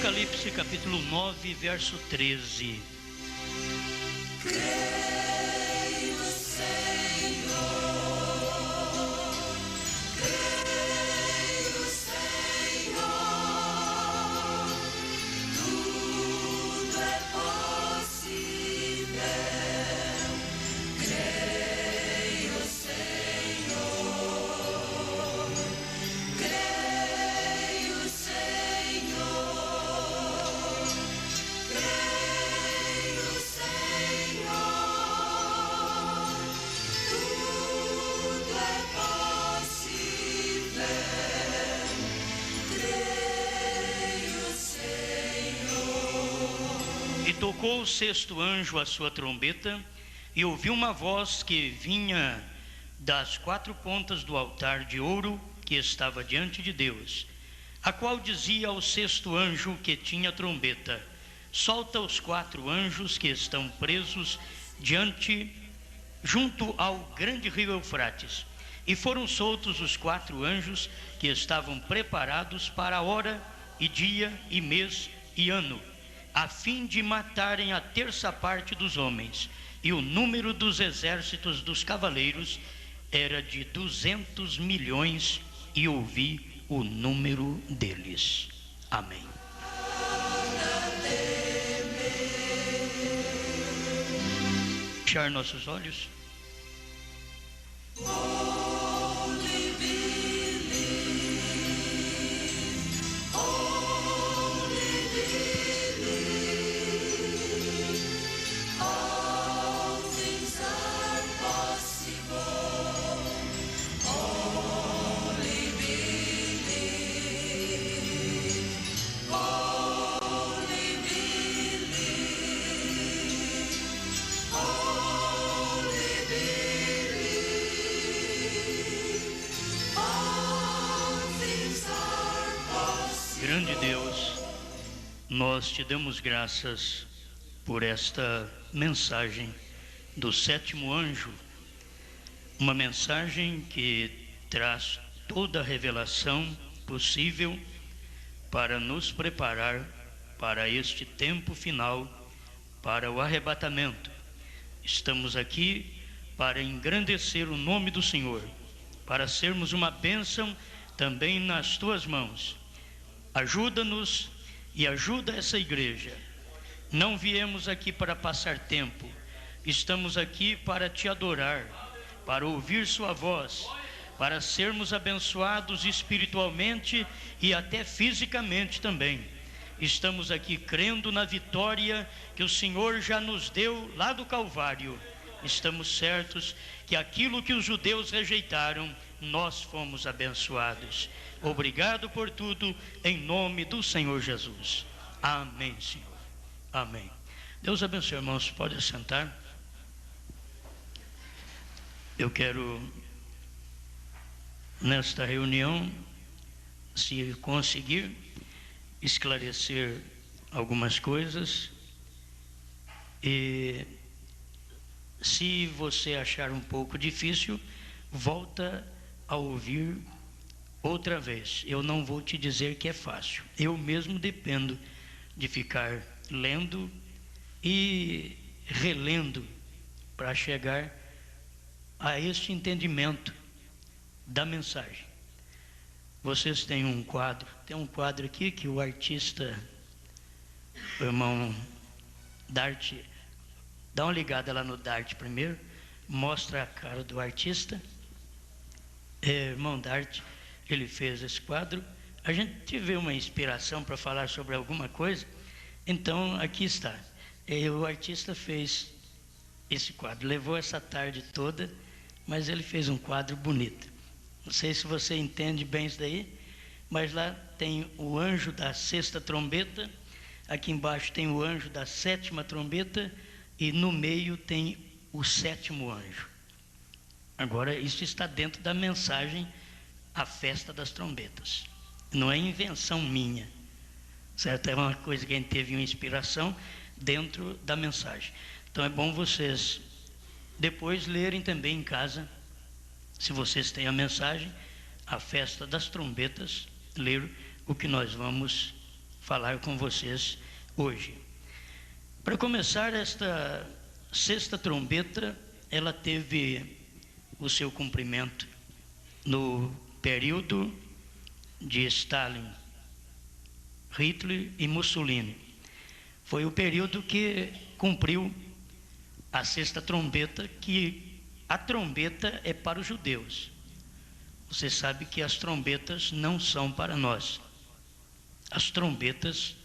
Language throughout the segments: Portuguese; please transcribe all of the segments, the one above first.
Apocalipse capítulo 9, verso 13. Creio, Senhor, tudo é possível. Creio, Senhor, creio, Senhor, creio, Senhor, tudo é possível. Creio, Senhor. E tocou o sexto anjo a sua trombeta, e ouviu uma voz que vinha das quatro pontas do altar de ouro que estava diante de Deus, a qual dizia ao sexto anjo que tinha trombeta: solta os quatro anjos que estão presos junto ao grande rio Eufrates. E foram soltos os quatro anjos que estavam preparados para a hora e dia e mês e ano, a fim de matarem a terça parte dos homens. E o número dos exércitos dos cavaleiros era de 200 milhões, e ouvi o número deles. Amém. Fechar nossos olhos. Only believe, only believe, all things are possible. Only believe, only believe, only believe, all things are possible. Grande Deus, nós te damos graças por esta mensagem do sétimo anjo, uma mensagem que traz toda a revelação possível para nos preparar para este tempo final, para o arrebatamento. Estamos aqui para engrandecer o nome do Senhor, para sermos uma bênção também nas tuas mãos. Ajuda-nos e ajuda essa igreja. Não viemos aqui para passar tempo, estamos aqui para te adorar, para ouvir sua voz, para sermos abençoados espiritualmente e até fisicamente também. Estamos aqui crendo na vitória que o Senhor já nos deu lá do Calvário. Estamos certos que aquilo que os judeus rejeitaram, nós fomos abençoados. Obrigado por tudo, em nome do Senhor Jesus. Amém, Senhor. Amém. Deus abençoe, irmãos. Pode assentar. Eu quero, nesta reunião, se conseguir, esclarecer algumas coisas. E se você achar um pouco difícil, volta a ouvir outra vez. Eu não vou te dizer que é fácil. Eu mesmo dependo de ficar lendo e relendo para chegar a este entendimento da mensagem. Vocês têm um quadro, tem um quadro aqui que o artista, o irmão Dart, dá uma ligada lá no Dart primeiro, mostra a cara do artista. Irmão Dart, ele fez esse quadro. A gente teve uma inspiração para falar sobre alguma coisa, então aqui está. O artista fez esse quadro, levou essa tarde toda, mas ele fez um quadro bonito. Não sei se você entende bem isso daí, mas lá tem o anjo da sexta trombeta, aqui embaixo tem o anjo da sétima trombeta, e no meio tem o sétimo anjo. Agora, isso está dentro da mensagem, a festa das trombetas. Não é invenção minha, certo? É uma coisa que a gente teve uma inspiração dentro da mensagem. Então é bom vocês depois lerem também em casa, se vocês têm a mensagem, a festa das trombetas, ler o que nós vamos falar com vocês hoje. Para começar, esta sexta trombeta, ela teve o seu cumprimento no período de Stalin, Hitler e Mussolini. Foi o período que cumpriu a sexta trombeta, que a trombeta é para os judeus. Você sabe que as trombetas não são para nós. As trombetas,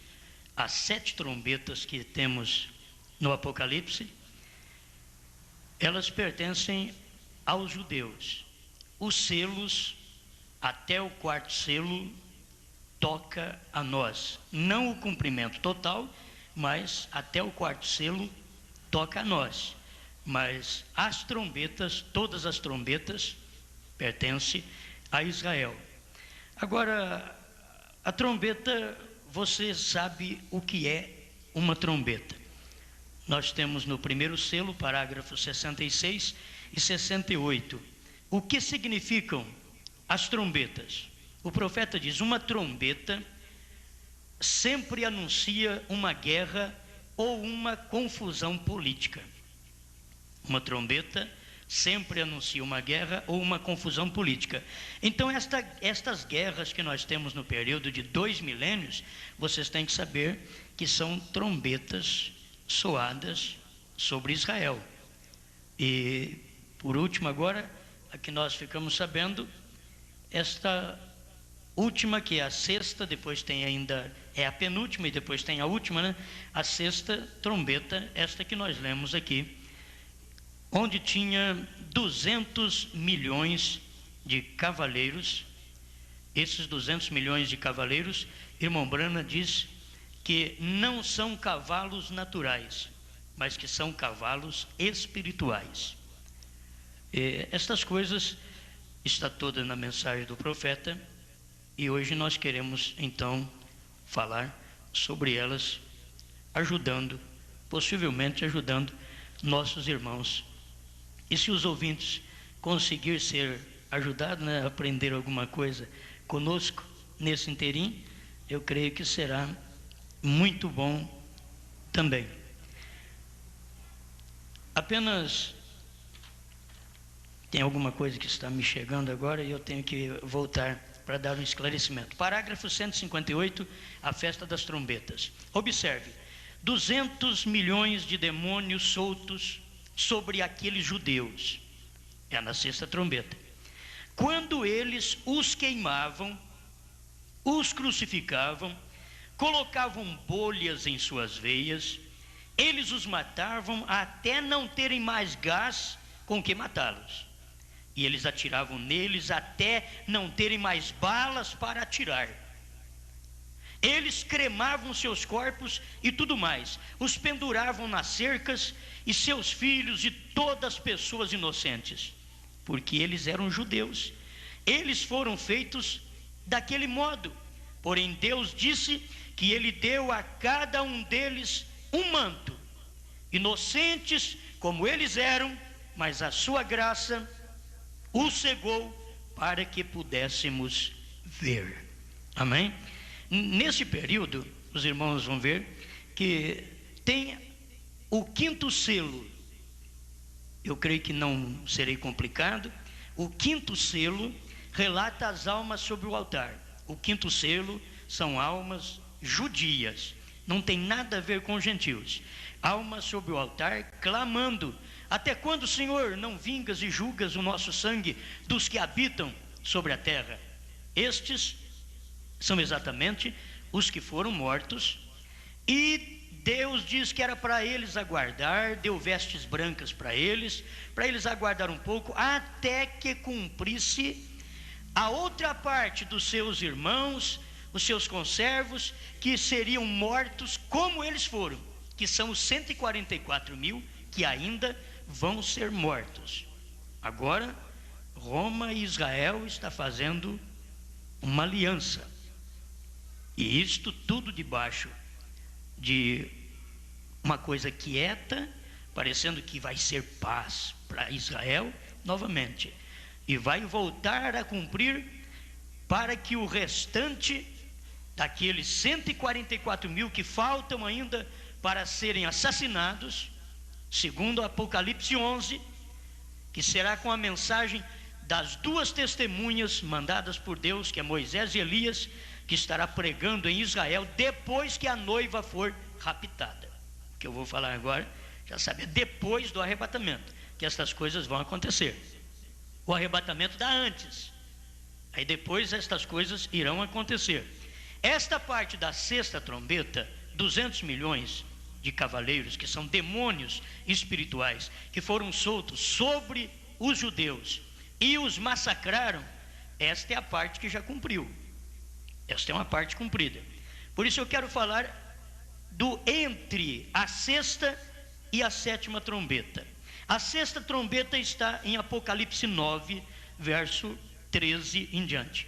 as 7 trombetas que temos no Apocalipse, elas pertencem aos judeus. Os selos, até o 4º selo, toca a nós. Não o cumprimento total, mas até o 4º selo toca a nós. Mas as trombetas, todas as trombetas, pertencem a Israel. Agora, a trombeta, você sabe o que é uma trombeta. Nós temos no 1º selo, parágrafos 66 e 68. O que significam as trombetas? O profeta diz: uma trombeta sempre anuncia uma guerra ou uma confusão política. Uma trombeta sempre anuncia uma guerra ou uma confusão política. Então, estas guerras que nós temos no período de 2 milênios, vocês têm que saber que são trombetas soadas sobre Israel. E, por último agora, a que nós ficamos sabendo, esta última, que é a sexta, depois tem ainda, é a penúltima e depois tem a última, né? A sexta trombeta, esta que nós lemos aqui, onde tinha 200 milhões de cavaleiros. Esses 200 milhões de cavaleiros, irmão Brana diz que não são cavalos naturais, mas que são cavalos espirituais. Estas coisas está toda na mensagem do profeta, e hoje nós queremos então falar sobre elas, possivelmente ajudando nossos irmãos. E se os ouvintes conseguir ser ajudados, né, a aprender alguma coisa conosco nesse inteirinho, eu creio que será muito bom também. Apenas tem alguma coisa que está me chegando agora e eu tenho que voltar para dar um esclarecimento. Parágrafo 158, a festa das trombetas. Observe: 200 milhões de demônios soltos sobre aqueles judeus. É na sexta trombeta. Quando eles os queimavam, os crucificavam, colocavam bolhas em suas veias, eles os matavam até não terem mais gás com que matá-los. E eles atiravam neles até não terem mais balas para atirar. Eles cremavam seus corpos e tudo mais, os penduravam nas cercas, e seus filhos e todas as pessoas inocentes, porque eles eram judeus. Eles foram feitos daquele modo. Porém, Deus disse que Ele deu a cada um deles um manto, inocentes como eles eram, mas a sua graça os cegou para que pudéssemos ver. Amém? Nesse período, os irmãos vão ver que tem o 5º selo. Eu creio que não serei complicado. O 5º selo relata as almas sobre o altar. O 5º selo são almas judias, não tem nada a ver com gentios. Almas sobre o altar clamando: até quando, Senhor, não vingas e julgas o nosso sangue dos que habitam sobre a terra? Estes são exatamente os que foram mortos, e Deus diz que era para eles aguardar, deu vestes brancas para eles aguardar um pouco, até que cumprisse a outra parte dos seus irmãos, os seus conservos, que seriam mortos como eles foram, que são os 144 mil que ainda vão ser mortos. Agora, Roma e Israel está fazendo uma aliança, e isto tudo debaixo de uma coisa quieta, parecendo que vai ser paz para Israel novamente, e vai voltar a cumprir para que o restante daqueles 144 mil que faltam ainda para serem assassinados, segundo Apocalipse 11, que será com a mensagem das duas testemunhas mandadas por Deus, que é Moisés e Elias, que estará pregando em Israel depois que a noiva for raptada. O que eu vou falar agora, já sabe, é depois do arrebatamento que estas coisas vão acontecer. O arrebatamento dá antes, aí depois estas coisas irão acontecer. Esta parte da sexta trombeta, 200 milhões de cavaleiros, que são demônios espirituais, que foram soltos sobre os judeus e os massacraram, esta é a parte que já cumpriu. Esta é uma parte cumprida. Por isso eu quero falar do entre a sexta e a sétima trombeta. A sexta trombeta está em Apocalipse 9, verso 13 em diante.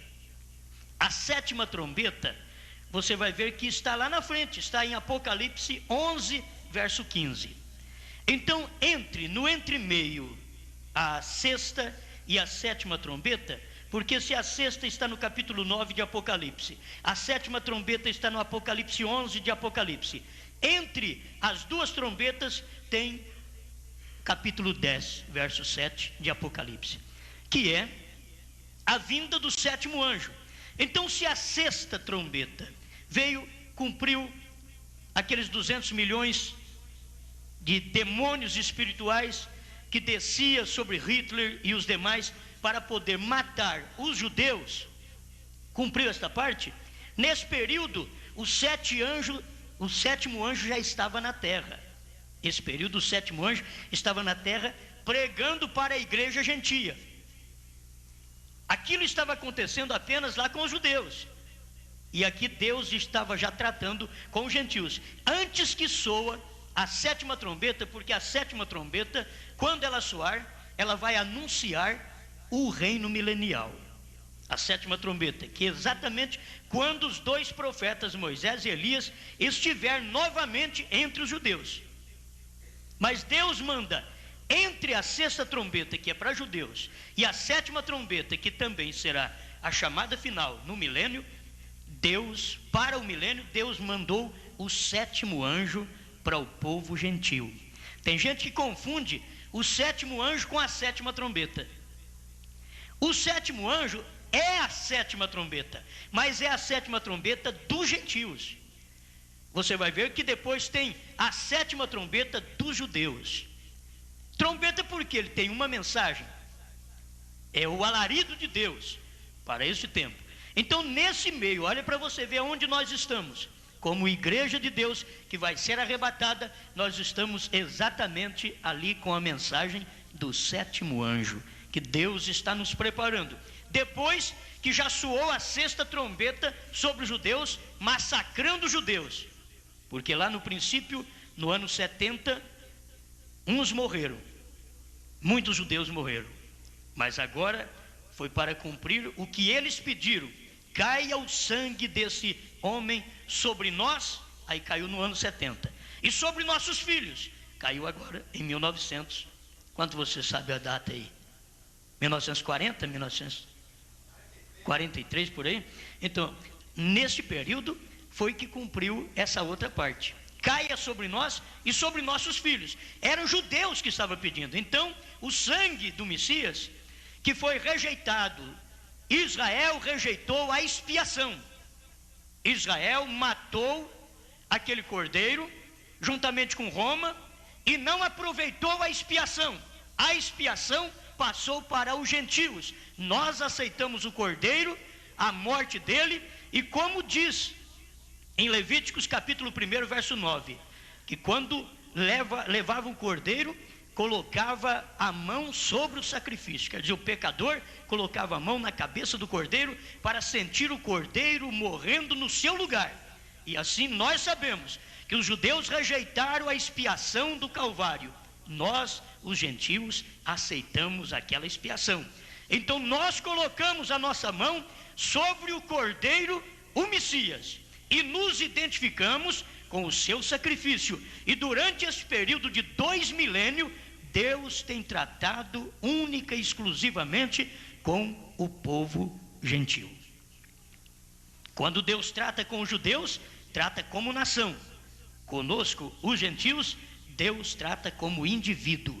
A sétima trombeta, você vai ver que está lá na frente, está em Apocalipse 11, verso 15. Então, no entremeio, a sexta e a sétima trombeta, porque se a sexta está no capítulo 9 de Apocalipse, a sétima trombeta está no Apocalipse 11 de Apocalipse, entre as duas trombetas tem capítulo 10, verso 7 de Apocalipse, que é a vinda do sétimo anjo. Então, se a sexta trombeta cumpriu aqueles 200 milhões de demônios espirituais que descia sobre Hitler e os demais para poder matar os judeus, cumpriu esta parte. Nesse período, o sétimo anjo já estava na terra. Esse período, o sétimo anjo estava na terra pregando para a igreja gentia. Aquilo estava acontecendo apenas lá com os judeus, e aqui Deus estava já tratando com os gentios, antes que soa a sétima trombeta, porque a sétima trombeta, quando ela soar, ela vai anunciar o reino milenial. A sétima trombeta, que é exatamente quando os dois profetas, Moisés e Elias, estiver novamente entre os judeus. Mas Deus manda, entre a sexta trombeta, que é para judeus, e a sétima trombeta, que também será a chamada final no milênio, para o milênio, Deus mandou o sétimo anjo para o povo gentil. Tem gente que confunde o sétimo anjo com a sétima trombeta. O sétimo anjo é a sétima trombeta, mas é a sétima trombeta dos gentios. Você vai ver que depois tem a sétima trombeta dos judeus. Trombeta porque ele tem uma mensagem, é o alarido de Deus para esse tempo. Então, nesse meio, olha para você ver onde nós estamos. Como igreja de Deus que vai ser arrebatada, nós estamos exatamente ali com a mensagem do sétimo anjo, que Deus está nos preparando. Depois que já soou a sexta trombeta sobre os judeus, massacrando os judeus. Porque lá no princípio, no ano 70, uns morreram, muitos judeus morreram. Mas agora foi para cumprir o que eles pediram: caia o sangue desse homem sobre nós. Aí caiu no ano 70. E sobre nossos filhos, caiu agora em 1900. Quanto você sabe a data aí? 1940, 1943, por aí. Então, nesse período foi que cumpriu essa outra parte: caia sobre nós e sobre nossos filhos. Eram judeus que estavam pedindo. Então, o sangue do Messias, que foi rejeitado, Israel rejeitou a expiação. Israel matou aquele cordeiro juntamente com Roma e não aproveitou a expiação. A expiação passou para os gentios. Nós aceitamos o cordeiro, a morte dele, e como diz em Levíticos capítulo 1, verso 9, que quando levava o cordeiro, colocava a mão sobre o sacrifício. Quer dizer, o pecador colocava a mão na cabeça do cordeiro para sentir o cordeiro morrendo no seu lugar. E assim nós sabemos que os judeus rejeitaram a expiação do Calvário. Nós, os gentios, aceitamos aquela expiação. Então nós colocamos a nossa mão sobre o cordeiro, o Messias, e nos identificamos com o seu sacrifício. E durante esse período de 2 milênios, Deus tem tratado única e exclusivamente com o povo gentil. Quando Deus trata com os judeus, trata como nação. Conosco, os gentios, Deus trata como indivíduo.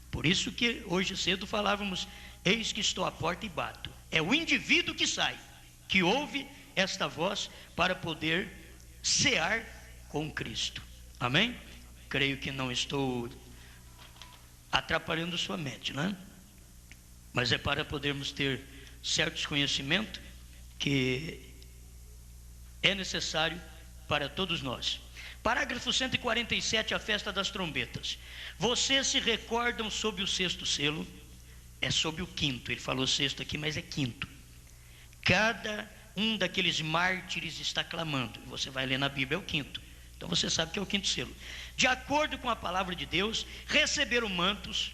Por isso que hoje cedo falávamos, eis que estou à porta e bato. É o indivíduo que sai, que ouve esta voz para poder cear com Cristo. Amém? Creio que não estou atrapalhando sua mente, né? Mas é para podermos ter certos conhecimentos que é necessário para todos nós. Parágrafo 147, a festa das trombetas. Vocês se recordam sobre o sexto selo? É sobre o quinto, ele falou sexto aqui, mas é quinto. Cada um daqueles mártires está clamando, você vai ler na Bíblia, é o quinto. Então você sabe que é o quinto selo. De acordo com a palavra de Deus, receberam mantos,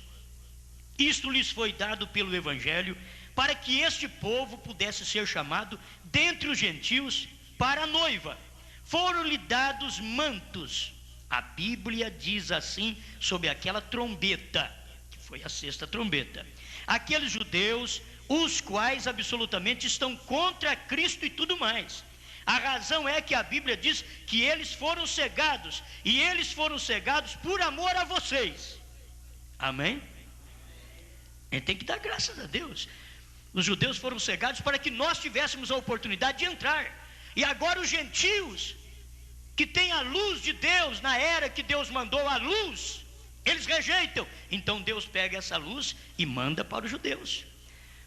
isto lhes foi dado pelo Evangelho, para que este povo pudesse ser chamado dentre os gentios para a noiva. Foram-lhe dados mantos. A Bíblia diz assim sobre aquela trombeta, que foi a sexta trombeta. Aqueles judeus, os quais absolutamente estão contra Cristo e tudo mais. A razão é que a Bíblia diz que eles foram cegados, e eles foram cegados por amor a vocês. Amém? A gente tem que dar graças a Deus. Os judeus foram cegados para que nós tivéssemos a oportunidade de entrar. E agora os gentios, que têm a luz de Deus, na era que Deus mandou a luz, eles rejeitam. Então Deus pega essa luz e manda para os judeus.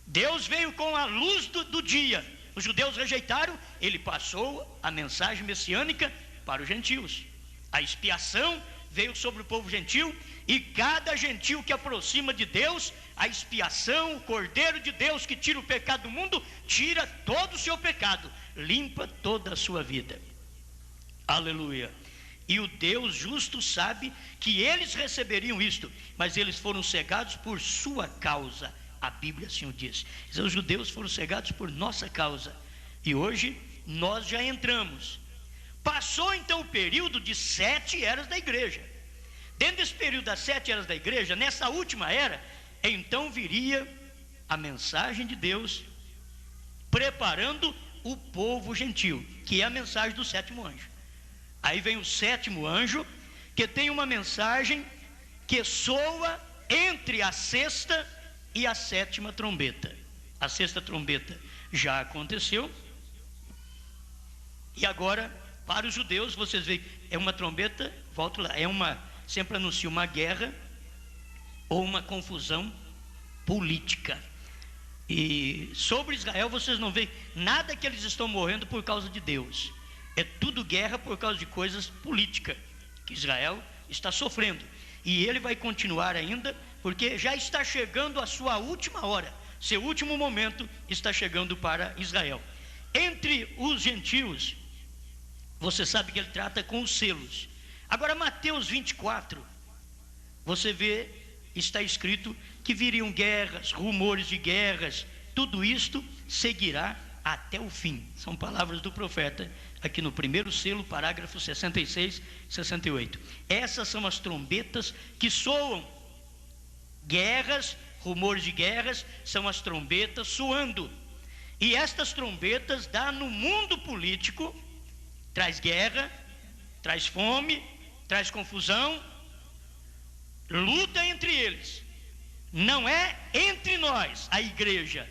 Deus veio com a luz do dia. Os judeus rejeitaram, ele passou a mensagem messiânica para os gentios. A expiação veio sobre o povo gentil, e cada gentil que aproxima de Deus, a expiação, o Cordeiro de Deus que tira o pecado do mundo, tira todo o seu pecado, limpa toda a sua vida. Aleluia. E o Deus justo sabe que eles receberiam isto, mas eles foram cegados por sua causa. A Bíblia assim o diz. Os judeus foram cegados por nossa causa, e hoje nós já entramos. Passou então o período de 7 eras da igreja. Dentro desse período das 7 eras da igreja, nessa última era, então viria a mensagem de Deus preparando o povo gentil, que é a mensagem do sétimo anjo. Aí vem o sétimo anjo, que tem uma mensagem que soa entre a sexta e a sétima trombeta. A sexta trombeta já aconteceu, e agora para os judeus, vocês veem, é uma trombeta, volto lá, sempre anuncia uma guerra ou uma confusão política. E sobre Israel vocês não veem nada que eles estão morrendo por causa de Deus. É tudo guerra por causa de coisas políticas que Israel está sofrendo. E ele vai continuar ainda, porque já está chegando a sua última hora. Seu último momento está chegando para Israel. Entre os gentios, você sabe que ele trata com os selos. Agora Mateus 24, você vê, está escrito que viriam guerras, rumores de guerras. Tudo isto seguirá até o fim. São palavras do profeta aqui no primeiro selo, parágrafo 66, 68. Essas são as trombetas que soam. Guerras, rumores de guerras, são as trombetas soando. E estas trombetas dá no mundo político, traz guerra, traz fome, traz confusão, luta entre eles. Não é entre nós, a igreja.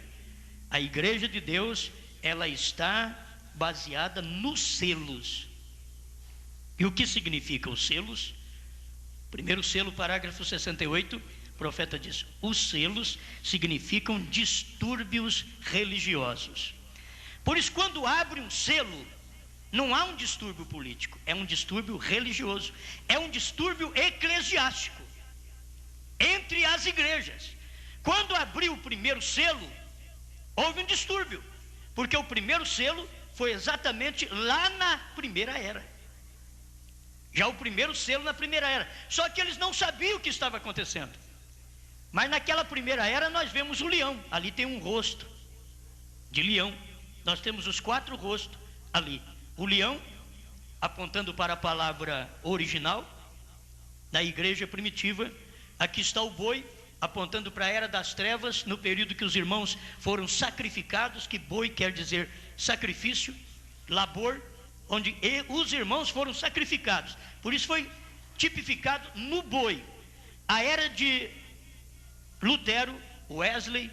A igreja de Deus, ela está baseada nos selos. E o que significa os selos? Primeiro selo, parágrafo 68, o profeta diz: os selos significam distúrbios religiosos. Por isso, quando abre um selo, não há um distúrbio político, é um distúrbio religioso, é um distúrbio eclesiástico entre as igrejas. Quando abriu o primeiro selo, houve um distúrbio, porque o primeiro selo foi exatamente lá na primeira era. Já o primeiro selo na primeira era. Só que eles não sabiam o que estava acontecendo. Mas naquela primeira era nós vemos o leão. Ali tem um rosto de leão. Nós temos os 4 rostos ali. O leão apontando para a palavra original da igreja primitiva. Aqui está o boi apontando para a era das trevas, no período que os irmãos foram sacrificados, que boi quer dizer sacrifício. labor, onde os irmãos foram sacrificados. Por isso foi tipificado no boi. A era de Lutero, Wesley,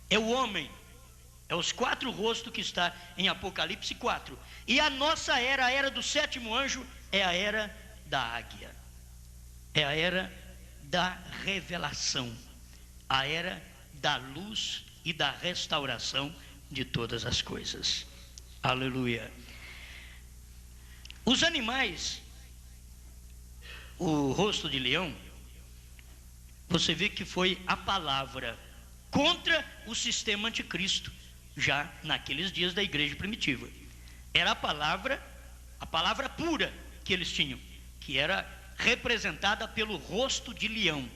é o homem, é os 4 rostos que está em Apocalipse 4. E a nossa era, a era do 7º anjo, é a era da águia, é a era da revelação, a era da luz e da restauração de todas as coisas. Aleluia. Os animais, o rosto de leão, você vê que foi a palavra contra o sistema anticristo, já naqueles dias da igreja primitiva. Era a palavra pura que eles tinham, que era representada pelo rosto de leão,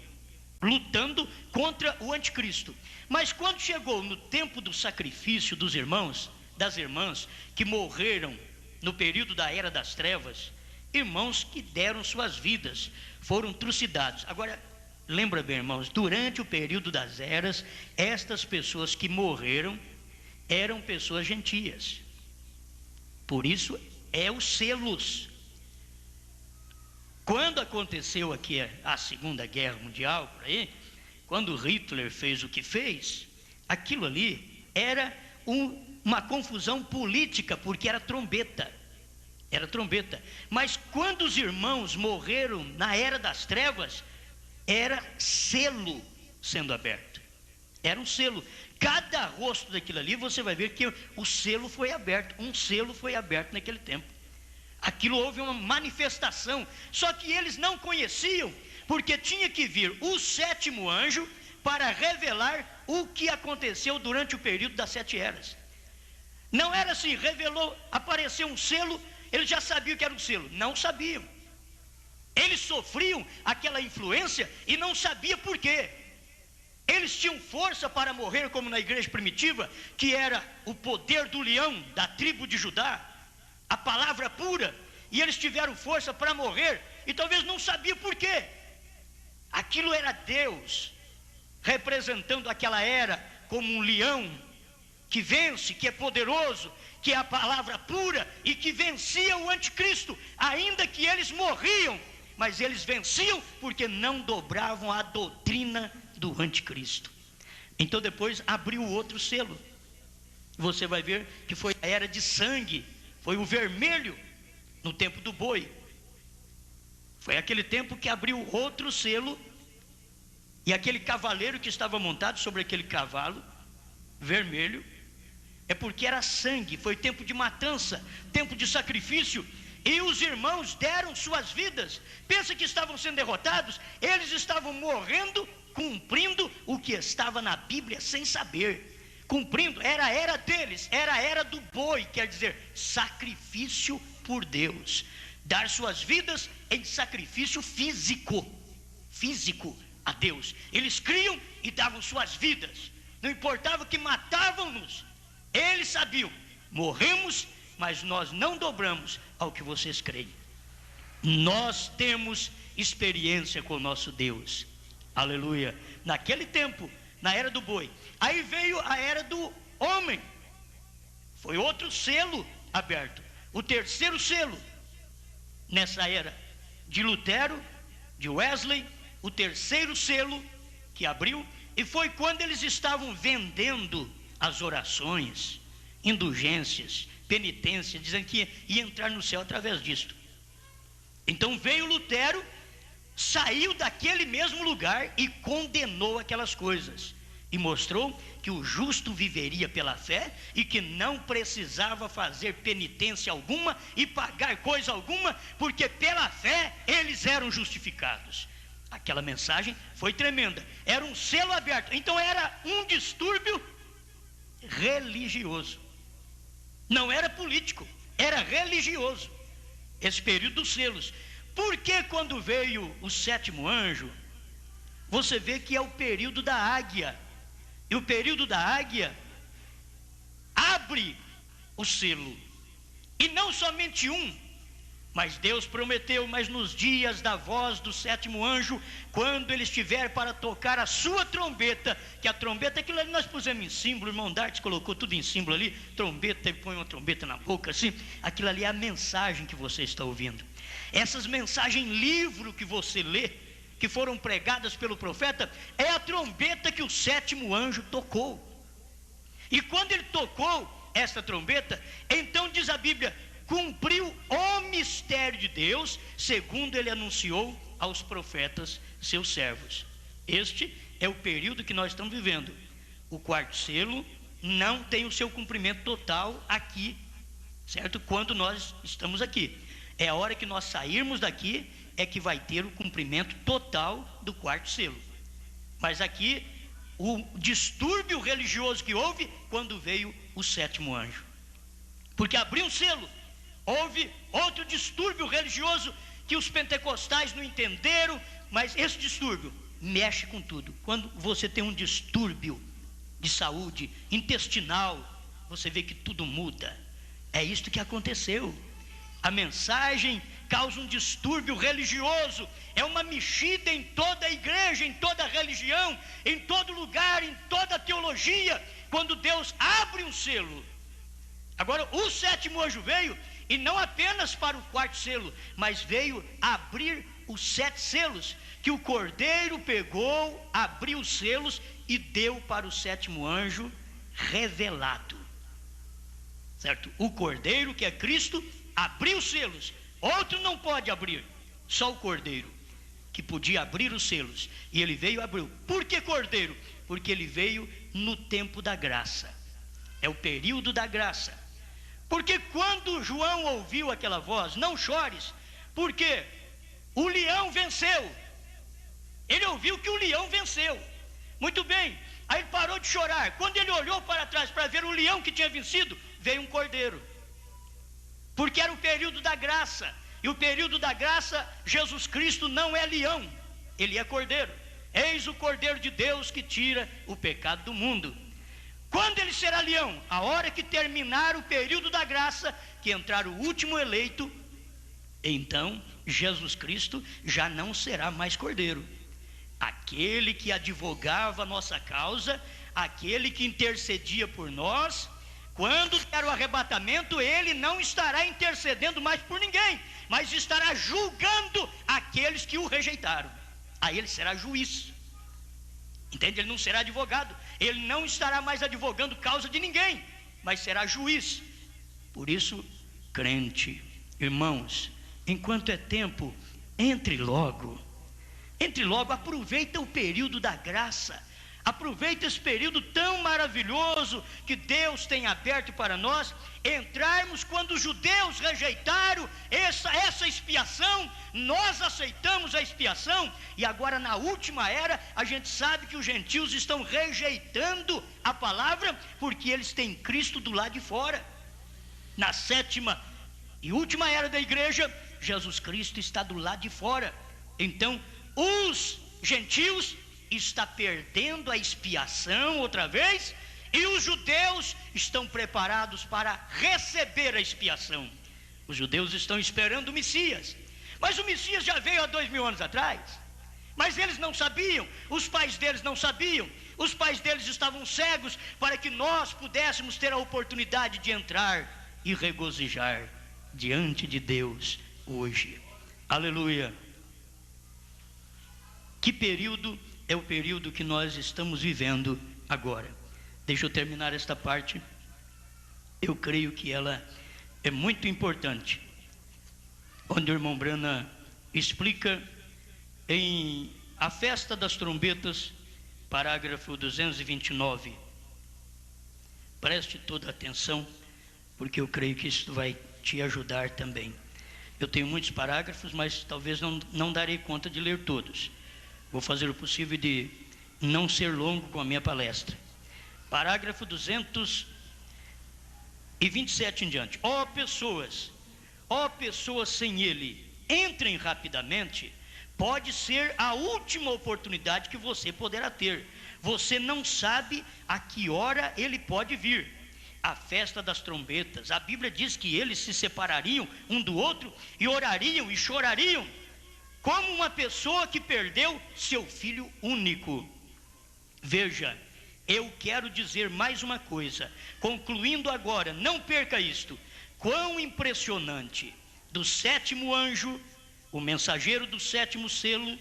lutando contra o anticristo. Mas quando chegou no tempo do sacrifício dos irmãos, das irmãs, que morreram no período da era das trevas, irmãos que deram suas vidas, foram trucidados. Agora, lembra bem, irmãos, durante o período das eras, estas pessoas que morreram eram pessoas gentias. Por isso, é os selos. Quando aconteceu aqui a Segunda Guerra Mundial, por aí, quando Hitler fez o que fez, aquilo ali era uma confusão política, porque era trombeta. Era trombeta. Mas quando os irmãos morreram na era das trevas, era selo sendo aberto. Era um selo. Cada rosto daquilo ali, você vai ver que o selo foi aberto. Um selo foi aberto naquele tempo. Aquilo houve uma manifestação. Só que eles não conheciam, porque tinha que vir o 7º anjo para revelar o que aconteceu durante o período das 7 eras. Não era assim, revelou, apareceu um selo, eles já sabiam que era um selo. Não sabiam. Eles sofriam aquela influência e não sabiam por quê. Eles tinham força para morrer, como na igreja primitiva, que era o poder do leão da tribo de Judá, a palavra pura, e eles tiveram força para morrer, e talvez não sabiam por quê. Aquilo era Deus representando aquela era como um leão que vence, que é poderoso, que é a palavra pura e que vencia o anticristo, ainda que eles morriam, mas eles venciam porque não dobravam a doutrina do anticristo. Então depois abriu outro selo. Você vai ver que foi a era de sangue, foi o vermelho no tempo do boi. Foi aquele tempo que abriu outro selo, e aquele cavaleiro que estava montado sobre aquele cavalo vermelho, é porque era sangue, foi tempo de matança, tempo de sacrifício, e os irmãos deram suas vidas. Pensa que estavam sendo derrotados, eles estavam morrendo, cumprindo o que estava na Bíblia sem saber, cumprindo, era a era deles, era a era do boi, quer dizer, sacrifício por Deus, dar suas vidas em sacrifício físico a Deus. Eles criam e davam suas vidas, não importava que matavam-nos, eles sabiam, morremos, mas nós não dobramos ao que vocês creem. Nós temos experiência com o nosso Deus, aleluia. Naquele tempo, na era do boi, aí veio a era do homem, foi outro selo aberto, o terceiro selo nessa era de Lutero, de Wesley, o terceiro selo que abriu, e foi quando eles estavam vendendo as orações, indulgências, penitência, dizendo que ia entrar no céu através disto. Então veio Lutero, saiu daquele mesmo lugar e condenou aquelas coisas, e mostrou que o justo viveria pela fé e que não precisava fazer penitência alguma e pagar coisa alguma, porque pela fé eles eram justificados. Aquela mensagem foi tremenda, era um selo aberto, então era um distúrbio religioso, não era político, era religioso, esse período dos selos. Porque quando veio o 7º anjo, você vê que é o período da águia, e o período da águia abre o selo, e não somente um, Mas Deus prometeu, mas nos dias da voz do sétimo anjo, quando ele estiver para tocar a sua trombeta, que a trombeta, aquilo ali nós pusemos em símbolo, o irmão Dartes colocou tudo em símbolo ali, trombeta, e põe uma trombeta na boca assim, aquilo ali é a mensagem que você está ouvindo. Essas mensagens livro que você lê, que foram pregadas pelo profeta, é a trombeta que o sétimo anjo tocou. E quando ele tocou essa trombeta, então diz a Bíblia, cumpriu o mistério de Deus, segundo ele anunciou aos profetas, seus servos. Este é o período que nós estamos vivendo. O quarto selo não tem o seu cumprimento total aqui, certo? Quando nós estamos aqui. É a hora que nós sairmos daqui, é que vai ter o cumprimento total do quarto selo. Mas aqui, o distúrbio religioso que houve, quando veio o sétimo anjo. Porque abriu um selo, houve outro distúrbio religioso que os pentecostais não entenderam, mas esse distúrbio mexe com tudo. Quando você tem um distúrbio de saúde intestinal, você vê que tudo muda. É isto que aconteceu. A mensagem causa um distúrbio religioso, é uma mexida em toda a igreja, em toda a religião, em todo lugar, em toda a teologia, quando Deus abre um selo. Agora, o sétimo anjo veio, e não apenas para o quarto selo, mas veio abrir os 7 selos, que o cordeiro pegou, abriu os selos e deu para o sétimo anjo revelado, certo? O cordeiro, que é Cristo, abriu os selos, outro não pode abrir, só o cordeiro, que podia abrir os selos, e ele veio e abriu. Por que cordeiro? Porque ele veio no tempo da graça, é o período da graça. Porque quando João ouviu aquela voz, não chores, porque o leão venceu. Ele ouviu que o leão venceu. Muito bem, aí ele parou de chorar. Quando ele olhou para trás para ver o leão que tinha vencido, veio um cordeiro. Porque era o período da graça. E o período da graça, Jesus Cristo não é leão, ele é cordeiro. Eis o cordeiro de Deus que tira o pecado do mundo. Quando ele será leão? A hora que terminar o período da graça, que entrar o último eleito, então Jesus Cristo já não será mais cordeiro. Aquele que advogava a nossa causa, aquele que intercedia por nós, quando der o arrebatamento, ele não estará intercedendo mais por ninguém, mas estará julgando aqueles que o rejeitaram. Aí ele será juiz. Entende? Ele não será advogado, ele não estará mais advogando causa de ninguém, mas será juiz. Por isso, crente, irmãos, enquanto é tempo, entre logo, aproveita o período da graça, aproveita esse período tão maravilhoso que Deus tem aberto para nós, entrarmos. Quando os judeus rejeitaram essa expiação, nós aceitamos a expiação, e agora na última era, a gente sabe que os gentios estão rejeitando a palavra, porque eles têm Cristo do lado de fora. Na 7ª e última era da igreja, Jesus Cristo está do lado de fora. Então, os gentios está perdendo a expiação outra vez, e os judeus estão preparados para receber a expiação. Os judeus estão esperando o Messias, mas o Messias já veio há 2000 anos atrás, mas eles não sabiam, os pais deles não sabiam, os pais deles estavam cegos para que nós pudéssemos ter a oportunidade de entrar e regozijar diante de Deus hoje. Aleluia! Que período é o período que nós estamos vivendo agora? Deixa eu terminar esta parte. Eu creio que ela é muito importante, onde o irmão Brana explica em A Festa das Trombetas, parágrafo 229. Preste toda atenção, porque eu creio que isso vai te ajudar também. Eu tenho muitos parágrafos, mas talvez não darei conta de ler todos. Vou fazer o possível de não ser longo com a minha palestra. Parágrafo 227 em diante. Ó pessoas sem ele, entrem rapidamente. Pode ser a última oportunidade que você poderá ter. Você não sabe a que hora ele pode vir. a festa das trombetas. A Bíblia diz que eles se separariam um do outro e orariam e chorariam, como uma pessoa que perdeu seu filho único. Veja, eu quero dizer mais uma coisa, concluindo agora, não perca isto. Quão impressionante, do sétimo anjo, o mensageiro do sétimo selo,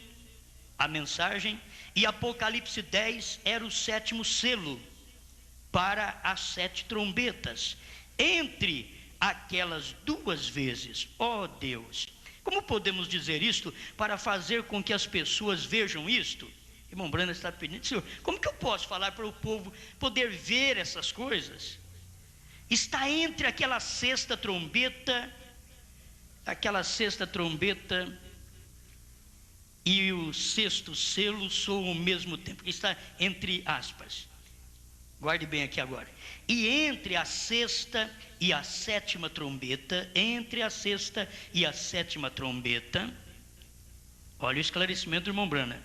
a mensagem, e Apocalipse 10 era o sétimo selo para as 7 trombetas. Entre aquelas 2 vezes, ó Deus, como podemos dizer isto para fazer com que as pessoas vejam isto? Irmão Brana está pedindo, Senhor, como que eu posso falar para o povo poder ver essas coisas? Está entre aquela sexta trombeta e o sexto selo soam ao mesmo tempo. Está entre aspas. Guarde bem aqui agora. E entre a sexta e a sétima trombeta, olha o esclarecimento do irmão Brana.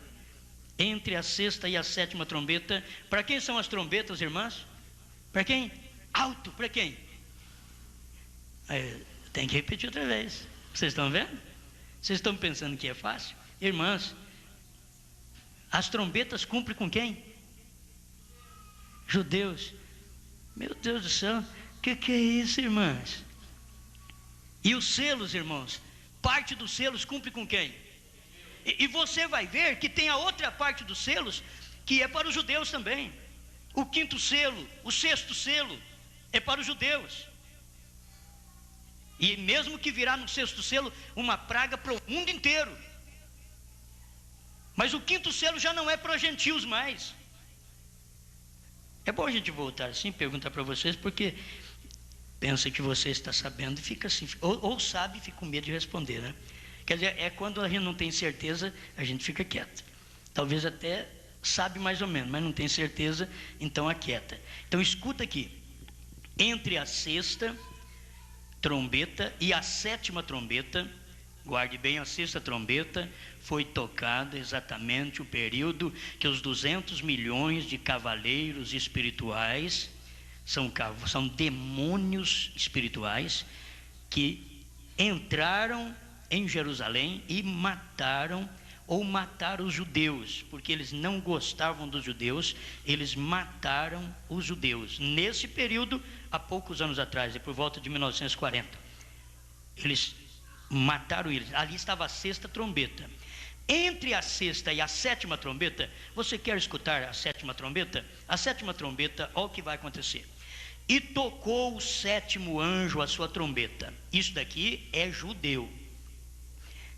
Entre a sexta e a sétima trombeta, para quem são as trombetas, irmãs? Para quem? Alto, para quem? Tem que repetir outra vez. Vocês estão vendo? Vocês estão pensando que é fácil? Irmãs, as trombetas cumprem com quem? Judeus. Meu Deus do céu, que é isso, irmãs? E os selos, irmãos, parte dos selos cumpre com quem? E você vai ver que tem a outra parte dos selos que é para os judeus também. O 5º selo, o 6º selo é para os judeus. E mesmo que virá no 6º selo uma praga para o mundo inteiro. Mas o 5º selo já não é para os gentios mais. É bom a gente voltar assim, perguntar para vocês, porque pensa que você está sabendo e fica assim, ou sabe e fica com medo de responder, né? Quer dizer, é quando a gente não tem certeza, a gente fica quieto. Talvez até sabe mais ou menos, mas não tem certeza, então aquieta. Então escuta aqui, entre a sexta trombeta e a sétima trombeta, guarde bem, a sexta trombeta foi tocada exatamente o período que os 200 milhões de cavaleiros espirituais, são demônios espirituais, que entraram em Jerusalém e mataram os judeus, porque eles não gostavam dos judeus, eles mataram os judeus. Nesse período, há poucos anos atrás, por volta de 1940, eles mataram eles. Ali estava a sexta trombeta. Entre a sexta e a sétima trombeta, você quer escutar a sétima trombeta? A sétima trombeta, olha o que vai acontecer. E tocou o sétimo anjo a sua trombeta. Isso daqui é judeu.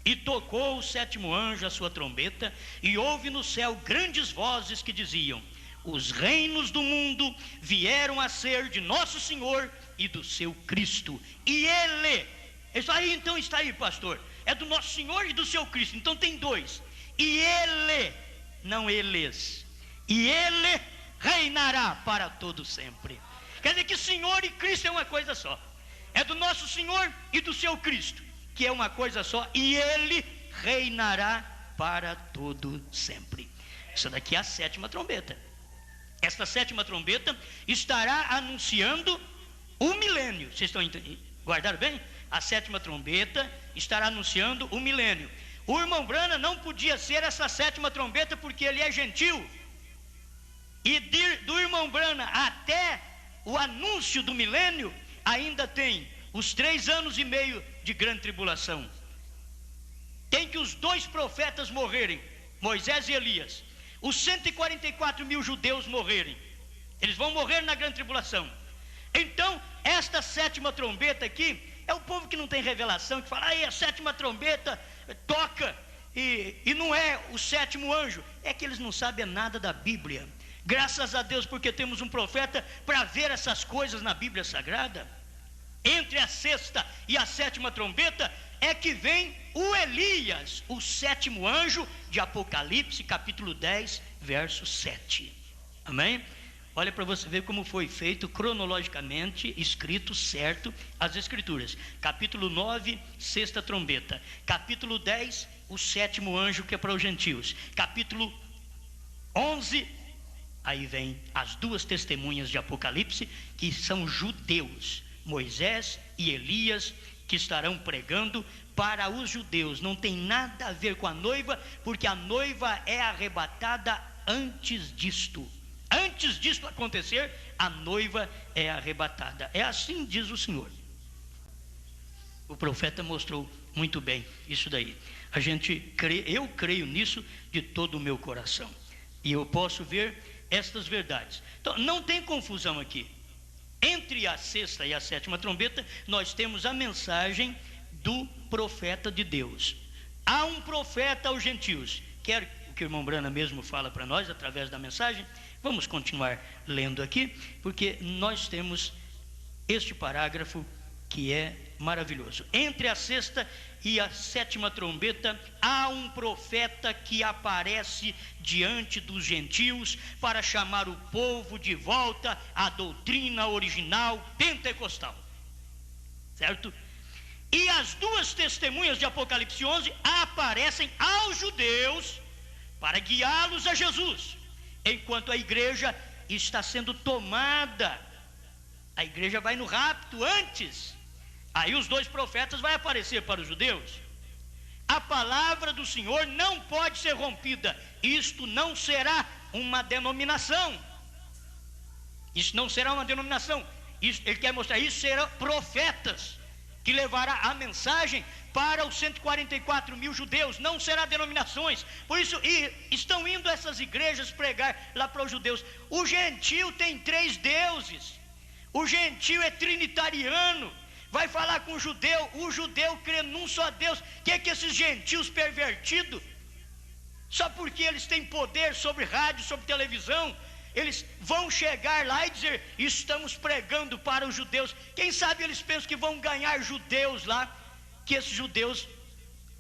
E tocou o sétimo anjo a sua trombeta, e houve no céu grandes vozes que diziam: os reinos do mundo vieram a ser de nosso Senhor e do seu Cristo, e Ele, isso aí então está aí, pastor, é do nosso Senhor e do seu Cristo, então tem 2, e Ele, não eles, e Ele reinará para todo sempre. Quer dizer que Senhor e Cristo é uma coisa só, é do nosso Senhor e do seu Cristo, que é uma coisa só, e Ele reinará para todo sempre. Isso daqui é a sétima trombeta. Esta sétima trombeta estará anunciando o milênio. Vocês estão guardaram bem? A sétima trombeta estará anunciando o milênio. O irmão Brana não podia ser essa sétima trombeta porque ele é gentil. E do irmão Brana até o anúncio do milênio ainda tem os 3 anos e meio de grande tribulação. Tem que os 2 profetas morrerem, Moisés e Elias, os 144 mil judeus morrerem. Eles vão morrer na grande tribulação. Então, esta sétima trombeta aqui é o povo que não tem revelação, que fala, aí a sétima trombeta toca, e não é o sétimo anjo. É que eles não sabem nada da Bíblia. Graças a Deus, porque temos um profeta para ver essas coisas na Bíblia Sagrada. Entre a sexta e a sétima trombeta é que vem o Elias, o sétimo anjo de Apocalipse, capítulo 10, verso 7. Amém? Olha para você ver como foi feito cronologicamente, escrito certo as escrituras. Capítulo 9, sexta trombeta. Capítulo 10, o sétimo anjo, que é para os gentios. Capítulo 11, aí vem as duas testemunhas de Apocalipse, que são judeus, Moisés e Elias, que estarão pregando para os judeus. Não tem nada a ver com a noiva, porque a noiva é arrebatada antes disto. Antes disto acontecer, a noiva é arrebatada. É assim diz o Senhor. O profeta mostrou muito bem isso daí. Eu creio nisso de todo o meu coração. E eu posso ver estas verdades. Então, não tem confusão aqui. Entre a sexta e a sétima trombeta, nós temos a mensagem do profeta de Deus. Há um profeta aos gentios. Quero que o irmão Brana mesmo fala para nós através da mensagem. Vamos continuar lendo aqui, porque nós temos este parágrafo que é maravilhoso. Entre a sexta e a sétima trombeta, há um profeta que aparece diante dos gentios para chamar o povo de volta à doutrina original pentecostal, certo? E as duas testemunhas de Apocalipse 11 aparecem aos judeus para guiá-los a Jesus, enquanto a igreja está sendo tomada. A igreja vai no rapto antes. Aí os dois profetas vão aparecer para os judeus. A palavra do Senhor não pode ser rompida. Isto não será uma denominação. Isso não será uma denominação. Ele quer mostrar isso, serão profetas que levará a mensagem para os 144 mil judeus. Não será denominações. Por isso, estão indo essas igrejas pregar lá para os judeus. O gentio tem 3 deuses. O gentio é trinitariano. Vai falar com o judeu crê num só Deus. Que é que esses gentios pervertidos, só porque eles têm poder sobre rádio, sobre televisão, eles vão chegar lá e dizer: estamos pregando para os judeus. Quem sabe eles pensam que vão ganhar judeus lá, que esses judeus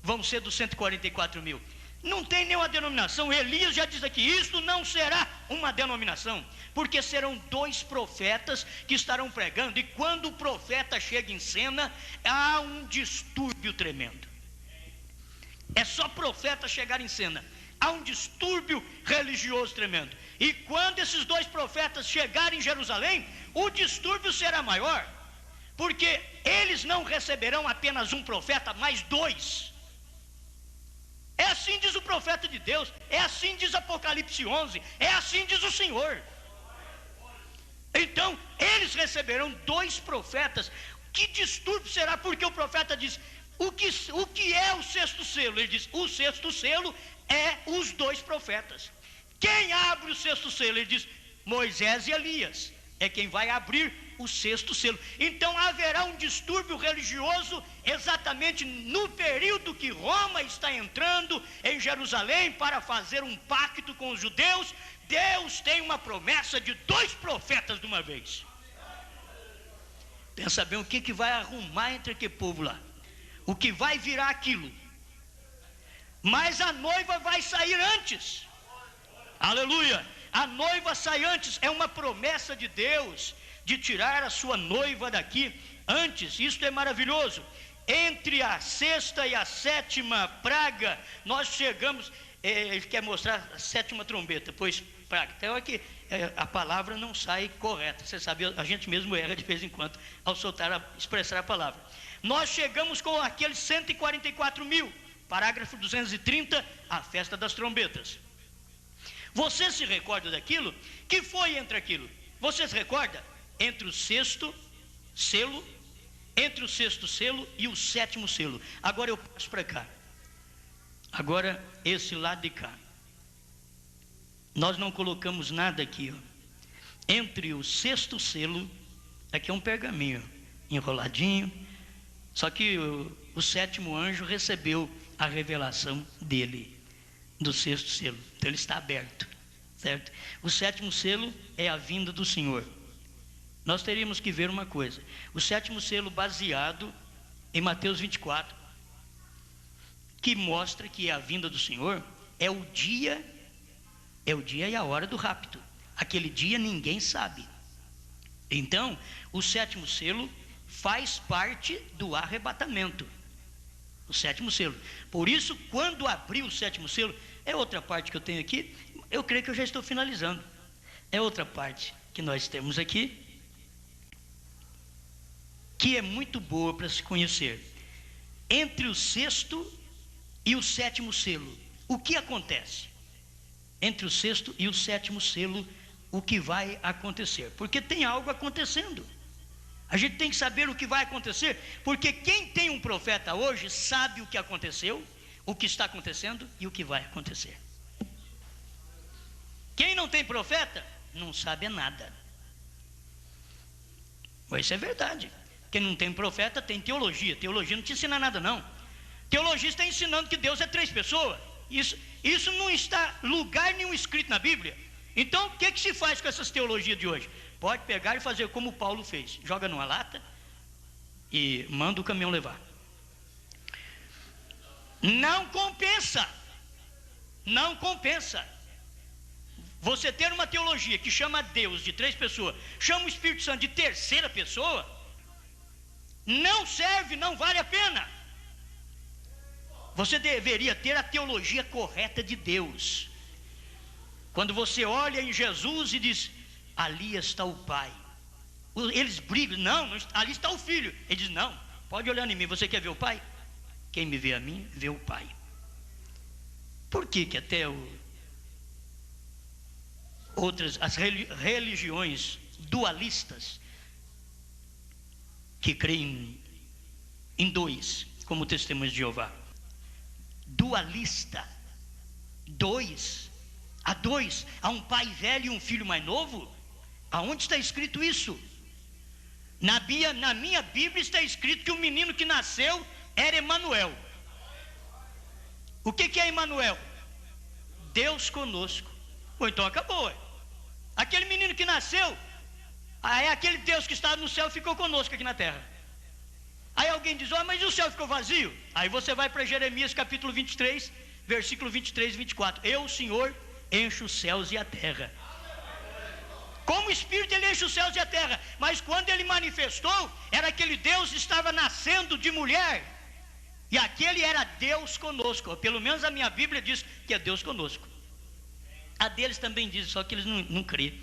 vão ser dos 144 mil. Não tem nenhuma denominação. Elias já diz aqui: isto não será uma denominação, porque serão 2 profetas que estarão pregando, e quando o profeta chega em cena, há um distúrbio tremendo. É só profeta chegar em cena, há um distúrbio religioso tremendo. E quando esses 2 profetas chegarem em Jerusalém, o distúrbio será maior, porque eles não receberão apenas um profeta, mas 2. É assim diz o profeta de Deus, é assim diz Apocalipse 11, é assim diz o Senhor. Então, eles receberão 2 profetas. Que distúrbio será? Porque o profeta diz: o que é o 6º selo? Ele diz: o 6º selo é os 2 profetas. Quem abre o 6º selo? Ele diz: Moisés e Elias é quem vai abrir o 6º selo. Então haverá um distúrbio religioso exatamente no período que Roma está entrando em Jerusalém para fazer um pacto com os judeus. Deus tem uma promessa de 2 profetas de uma vez. Pensa bem o que vai arrumar entre aquele povo lá, o que vai virar aquilo. Mas a noiva vai sair antes. Aleluia! A noiva sai antes. É uma promessa de Deus de tirar a sua noiva daqui antes. Isto é maravilhoso. Entre a 6ª e a 7ª praga, nós chegamos. Ele quer mostrar a 7ª trombeta, pois praga. Então é que a palavra não sai correta. Você sabe, a gente mesmo erra de vez em quando ao expressar a palavra. Nós chegamos com aqueles 144 mil. Parágrafo 230, a festa das trombetas. Você se recorda daquilo? Que foi entre aquilo? Você se recorda? Entre o 6º selo, entre o 6º selo e o 7º selo. Agora eu passo para cá. Agora esse lado de cá. Nós não colocamos nada aqui, ó. Entre o 6º selo, aqui é um pergaminho enroladinho. Só que o 7º anjo recebeu a revelação dele, do 6º selo. Então ele está aberto, certo? O 7º selo é a vinda do Senhor. Nós teríamos que ver uma coisa: o 7º selo baseado em Mateus 24, que mostra que a vinda do Senhor é o dia e a hora do rapto. Aquele dia ninguém sabe. Então, o 7º selo faz parte do arrebatamento. O 7º selo. Por isso, quando abrir o 7º selo, é outra parte que eu tenho aqui. Eu creio que eu já estou finalizando. é outra parte que nós temos aqui, que é muito boa para se conhecer. Entre o sexto e o sétimo selo, o que acontece? Entre o sexto e o sétimo selo, o que vai acontecer? Porque tem algo acontecendo. A gente tem que saber o que vai acontecer, porque quem tem um profeta hoje sabe o que aconteceu, o que está acontecendo e o que vai acontecer. Quem não tem profeta, não sabe nada. Mas isso é verdade. Quem não tem profeta tem teologia. Teologia não te ensina nada, não. Teologia está ensinando que Deus é 3 pessoas. Isso não está lugar nenhum escrito na Bíblia. Então, o que se faz com essas teologias de hoje? Pode pegar e fazer como Paulo fez. Joga numa lata e manda o caminhão levar. Não compensa. Não compensa. Você ter uma teologia que chama Deus de 3 pessoas, chama o Espírito Santo de terceira pessoa, não serve, não vale a pena. Você deveria ter a teologia correta de Deus. Quando você olha em Jesus e diz, ali está o Pai. Eles brigam, não, ali está o Filho. Ele diz, não, pode olhar em mim, você quer ver o Pai? Quem me vê a mim, vê o Pai. Por que até as religiões dualistas, que creem em 2, como testemunhas de Jeová, dualista, 2, há um pai velho e um filho mais novo? Aonde está escrito isso? Na minha Bíblia está escrito que o menino que nasceu era Emanuel. O que é Emanuel? Deus conosco. Ou então acabou. Aquele menino que nasceu, é aquele Deus que está no céu ficou conosco aqui na terra. Aí alguém diz, mas o céu ficou vazio? Aí você vai para Jeremias capítulo 23, versículo 23 e 24. Eu, o Senhor, encho os céus e a terra. Como Espírito ele enche os céus e a terra. Mas quando ele manifestou, era aquele Deus que estava nascendo de mulher. E aquele era Deus conosco. Pelo menos a minha Bíblia diz que é Deus conosco. A deles também diz, só que eles não crêem.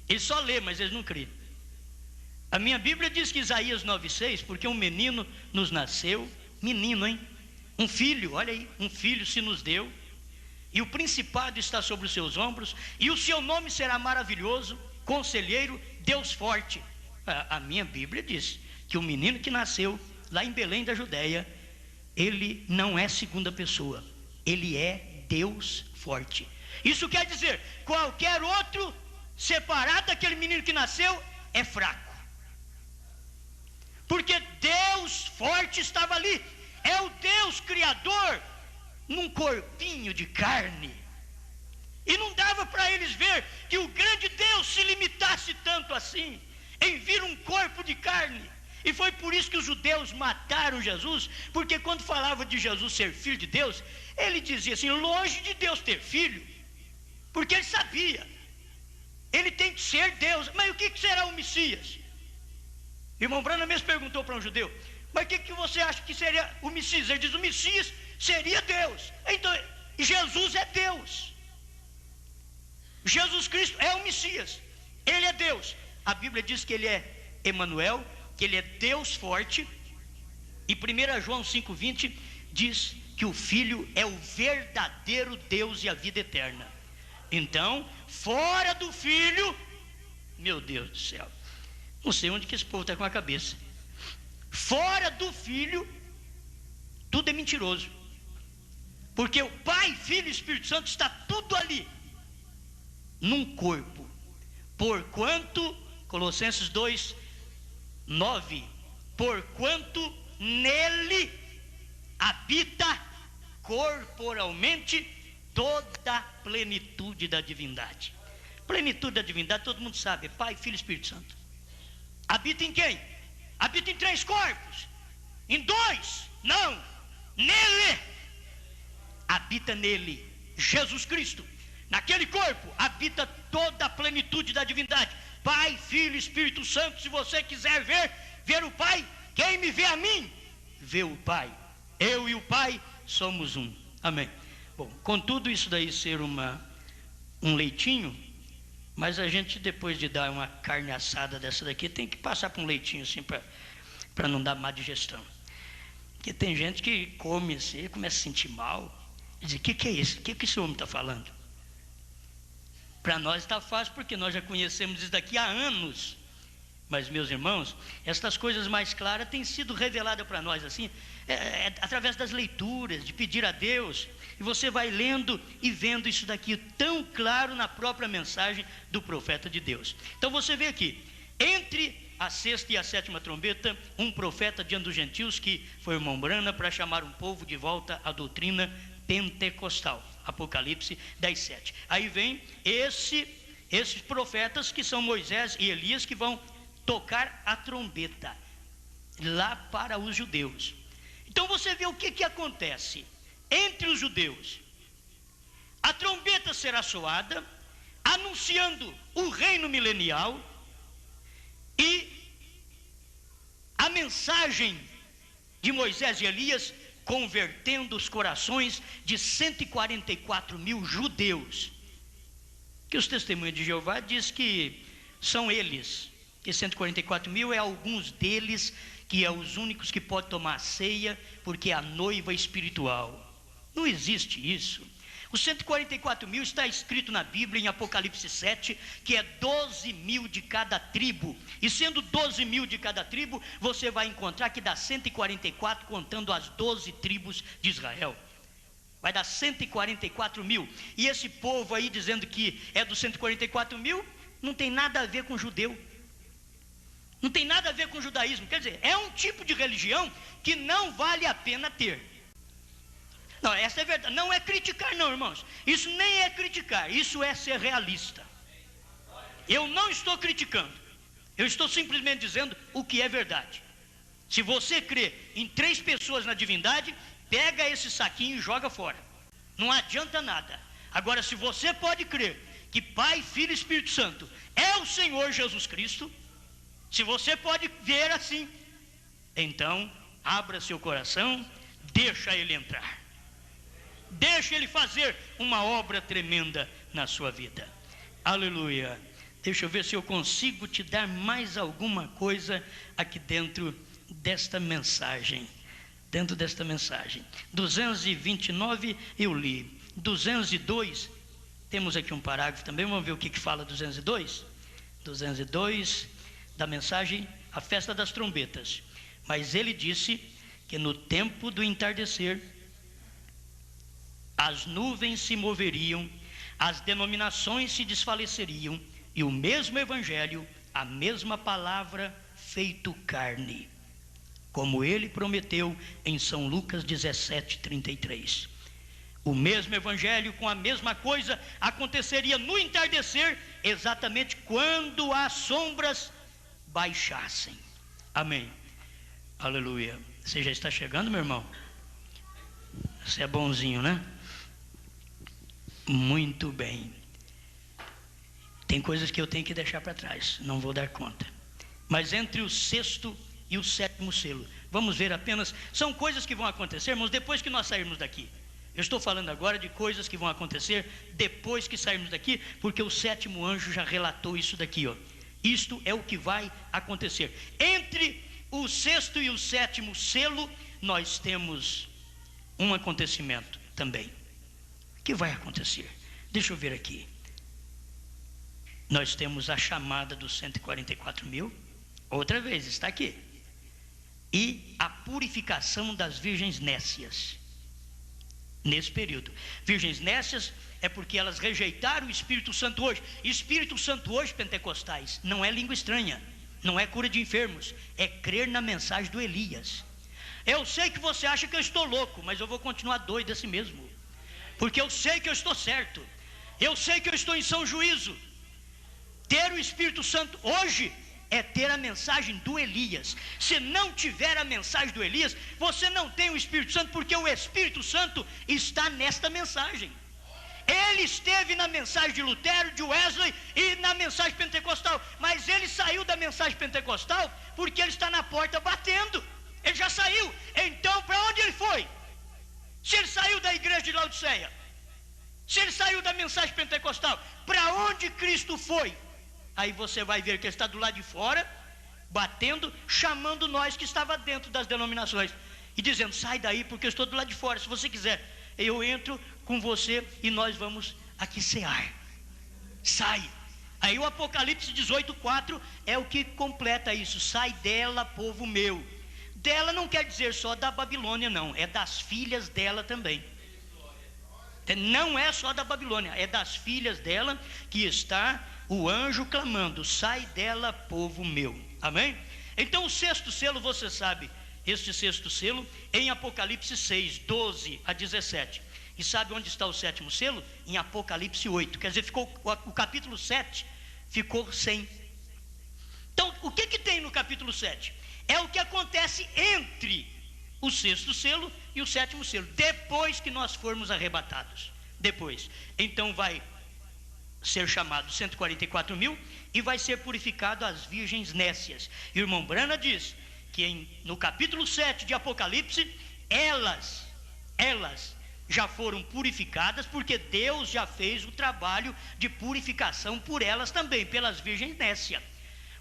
Eles só lêem, mas eles não crêem. A minha Bíblia diz que Isaías 9,6, porque um menino nos nasceu, menino, hein? Um filho, olha aí, um filho se nos deu, e o principado está sobre os seus ombros, e o seu nome será maravilhoso, conselheiro, Deus forte. A minha Bíblia diz que o menino que nasceu lá em Belém da Judéia, ele não é segunda pessoa, ele é Deus forte. Isso quer dizer, qualquer outro separado daquele menino que nasceu é fraco. Porque Deus forte estava ali. É o Deus criador num corpinho de carne. E não dava para eles ver que o grande Deus se limitasse tanto assim em vir um corpo de carne. E foi por isso que os judeus mataram Jesus, porque quando falava de Jesus ser filho de Deus, ele dizia assim, longe de Deus ter filho, porque ele sabia, ele tem que ser Deus. Mas o que será o Messias? Irmão Branham mesmo perguntou para um judeu, mas o que você acha que seria o Messias? Ele diz, o Messias seria Deus. Então, Jesus é Deus. Jesus Cristo é o Messias, ele é Deus. A Bíblia diz que ele é Emanuel, que ele é Deus forte. E 1 João 5,20 diz que o Filho é o verdadeiro Deus e a vida eterna. Então, fora do Filho, meu Deus do céu, não sei onde que esse povo está com a cabeça. Fora do Filho, tudo é mentiroso. Porque o Pai, Filho e Espírito Santo está tudo ali, num corpo. Porquanto, Colossenses 2:9, porquanto nele habita corporalmente toda a plenitude da divindade. Plenitude da divindade, todo mundo sabe, é Pai, Filho e Espírito Santo. Habita em quem? Habita em 3 corpos. Em 2? Não. Nele. Habita nele Jesus Cristo. Naquele corpo habita toda a plenitude da divindade. Pai, Filho e Espírito Santo. Se você quiser ver o Pai, quem me vê a mim, vê o Pai. Eu e o Pai somos um. Amém. Bom, com tudo isso daí ser um leitinho, Mas a gente, depois de dar uma carne assada dessa daqui, tem que passar por um leitinho assim para não dar má digestão. Porque tem gente que come assim, começa a sentir mal. Diz: o que é isso? O que esse homem está falando? Para nós está fácil, porque nós já conhecemos isso daqui há anos. Mas, meus irmãos, estas coisas mais claras têm sido reveladas para nós assim, através das leituras, de pedir a Deus. E você vai lendo e vendo isso daqui tão claro na própria mensagem do profeta de Deus. Então você vê aqui, entre a sexta e a sétima trombeta, um profeta diante dos gentios, que foi o irmão Brana, para chamar um povo de volta à doutrina pentecostal. Apocalipse 10:7. Aí vem esses profetas que são Moisés e Elias, que vão tocar a trombeta lá para os judeus. Então você vê o que acontece entre os judeus. A trombeta será soada, anunciando o reino milenial, e a mensagem de Moisés e Elias convertendo os corações de 144 mil judeus, que os testemunhos de Jeová diz que são eles, que 144 mil é alguns deles, que é os únicos que podem tomar a ceia, porque é a noiva espiritual. Não existe isso. Os 144 mil está escrito na Bíblia, em Apocalipse 7, que é 12 mil de cada tribo. E sendo 12 mil de cada tribo, você vai encontrar que dá 144, contando as 12 tribos de Israel. Vai dar 144 mil. E esse povo aí dizendo que é dos 144 mil, não tem nada a ver com judeu. Não tem nada a ver com judaísmo. Quer dizer, é um tipo de religião que não vale a pena ter. Não, essa é verdade. Não é criticar, não, irmãos. Isso nem é criticar, isso é ser realista. Eu não estou criticando, eu estou simplesmente dizendo o que é verdade. Se você crê em 3 pessoas na divindade, pega esse saquinho e joga fora. Não adianta nada. Agora, se você pode crer que Pai, Filho e Espírito Santo é o Senhor Jesus Cristo, se você pode ver assim, então abra seu coração, deixa Ele entrar. Deixa Ele fazer uma obra tremenda na sua vida. Aleluia. Deixa eu ver se eu consigo te dar mais alguma coisa aqui dentro desta mensagem. Dentro desta mensagem. 229 eu li. 202, temos aqui um parágrafo também, vamos ver o que fala 202. 202 da mensagem, a festa das trombetas. Mas ele disse que no tempo do entardecer, as nuvens se moveriam, as denominações se desfaleceriam, e o mesmo evangelho, a mesma palavra feito carne, como ele prometeu em São Lucas 17:33. O mesmo evangelho com a mesma coisa aconteceria no entardecer, exatamente quando as sombras baixassem. Amém. Aleluia. Você já está chegando, meu irmão? Você é bonzinho, né? Muito bem. Tem coisas que eu tenho que deixar para trás, não vou dar conta. Mas entre o sexto e o sétimo selo, vamos ver apenas, são coisas que vão acontecer, irmãos, depois que nós sairmos daqui. Eu estou falando agora de coisas que vão acontecer depois que sairmos daqui, porque o sétimo anjo já relatou isso daqui, ó. Isto é o que vai acontecer. Entre o sexto e o sétimo selo, nós temos um acontecimento também. O que vai acontecer? Deixa eu ver aqui. Nós temos a chamada dos 144 mil, outra vez, está aqui. E a purificação das virgens nécias. Nesse período. Virgens nécias é porque elas rejeitaram o Espírito Santo hoje. Espírito Santo hoje, pentecostais, não é língua estranha, não é cura de enfermos, é crer na mensagem do Elias. Eu sei que você acha que eu estou louco, mas eu vou continuar doido assim mesmo, porque eu sei que eu estou certo, eu sei que eu estou em são juízo. Ter o Espírito Santo hoje é ter a mensagem do Elias. Se não tiver a mensagem do Elias, você não tem o Espírito Santo, porque o Espírito Santo está nesta mensagem. Ele esteve na mensagem de Lutero, de Wesley e na mensagem pentecostal, mas ele saiu da mensagem pentecostal porque ele está na porta batendo. Ele já saiu. Então para onde ele foi? Se ele saiu da igreja de Laodiceia, se ele saiu da mensagem pentecostal, para onde Cristo foi? Aí você vai ver que ele está do lado de fora, batendo, chamando nós que estava dentro das denominações e dizendo: sai daí, porque eu estou do lado de fora. Se você quiser, eu entro com você e nós vamos aqui cear. Sai. Aí o Apocalipse 18:4 é o que completa isso: sai dela, povo meu. Dela não quer dizer só da Babilônia, não, é das filhas dela também. Não é só da Babilônia, é das filhas dela que está o anjo clamando: sai dela, povo meu. Amém? Então o sexto selo, você sabe, este sexto selo em Apocalipse 6:12-17. E sabe onde está o sétimo selo? Em Apocalipse 8. Quer dizer, ficou, o capítulo 7 ficou sem. Então o que tem no capítulo 7? É o que acontece entre o sexto selo e o sétimo selo, depois que nós formos arrebatados. Depois, então vai ser chamado 144.000 e vai ser purificado as virgens nécias. Irmão Brana diz que no capítulo 7 de Apocalipse, elas já foram purificadas, porque Deus já fez o trabalho de purificação por elas também, pelas virgens nécias.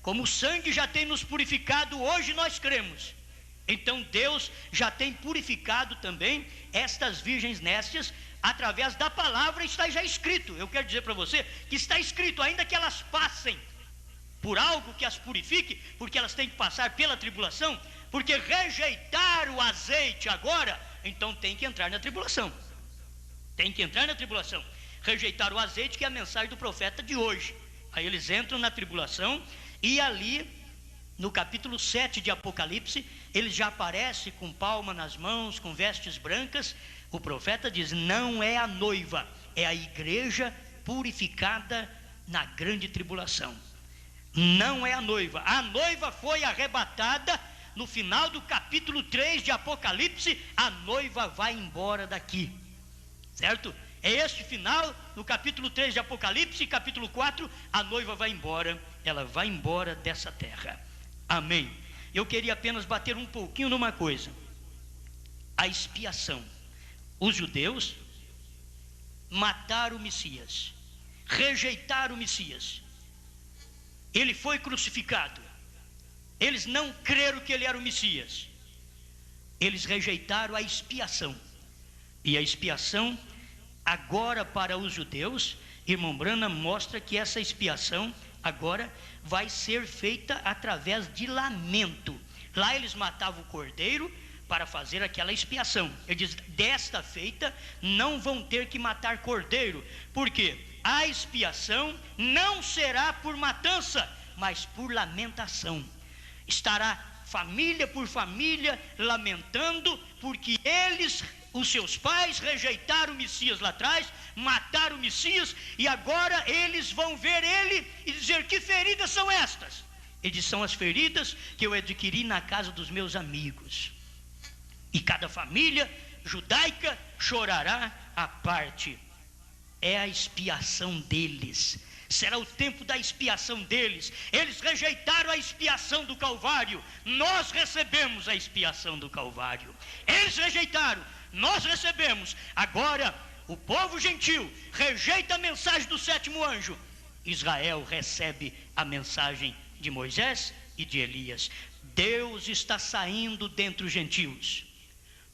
Como o sangue já tem nos purificado, hoje nós cremos. Então Deus já tem purificado também estas virgens nécias, através da palavra. Está já escrito. Eu quero dizer para você que está escrito, ainda que elas passem por algo que as purifique, porque elas têm que passar pela tribulação, porque rejeitar o azeite agora, então tem que entrar na tribulação. Tem que entrar na tribulação. Rejeitar o azeite, que é a mensagem do profeta de hoje. Aí eles entram na tribulação, e ali no capítulo 7 de Apocalipse, ele já aparece com palma nas mãos, com vestes brancas. O profeta diz: não é a noiva, é a igreja purificada na grande tribulação. Não é a noiva foi arrebatada no final do capítulo 3 de Apocalipse. A noiva vai embora daqui, certo? É este final, no capítulo 3 de Apocalipse, capítulo 4, a noiva vai embora, ela vai embora dessa terra. Amém. Eu queria apenas bater um pouquinho numa coisa: a expiação. Os judeus mataram o Messias, rejeitaram o Messias. Ele foi crucificado. Eles não creram que ele era o Messias. Eles rejeitaram a expiação. E a expiação, agora para os judeus, irmão Brana mostra que essa expiação agora vai ser feita através de lamento. Lá eles matavam o cordeiro para fazer aquela expiação. Ele diz: desta feita não vão ter que matar cordeiro, porque a expiação não será por matança, mas por lamentação. Estará família por família lamentando, porque os seus pais rejeitaram o Messias lá atrás, mataram o Messias, e agora eles vão ver ele e dizer: que feridas são estas? Ele diz: são as feridas que eu adquiri na casa dos meus amigos. E cada família judaica chorará à parte. É a expiação deles. Será o tempo da expiação deles. Eles rejeitaram a expiação do Calvário. Nós recebemos a expiação do Calvário. Eles rejeitaram, nós recebemos. Agora o povo gentil rejeita a mensagem do sétimo anjo. Israel recebe a mensagem de Moisés e de Elias. Deus está saindo dentre os gentios.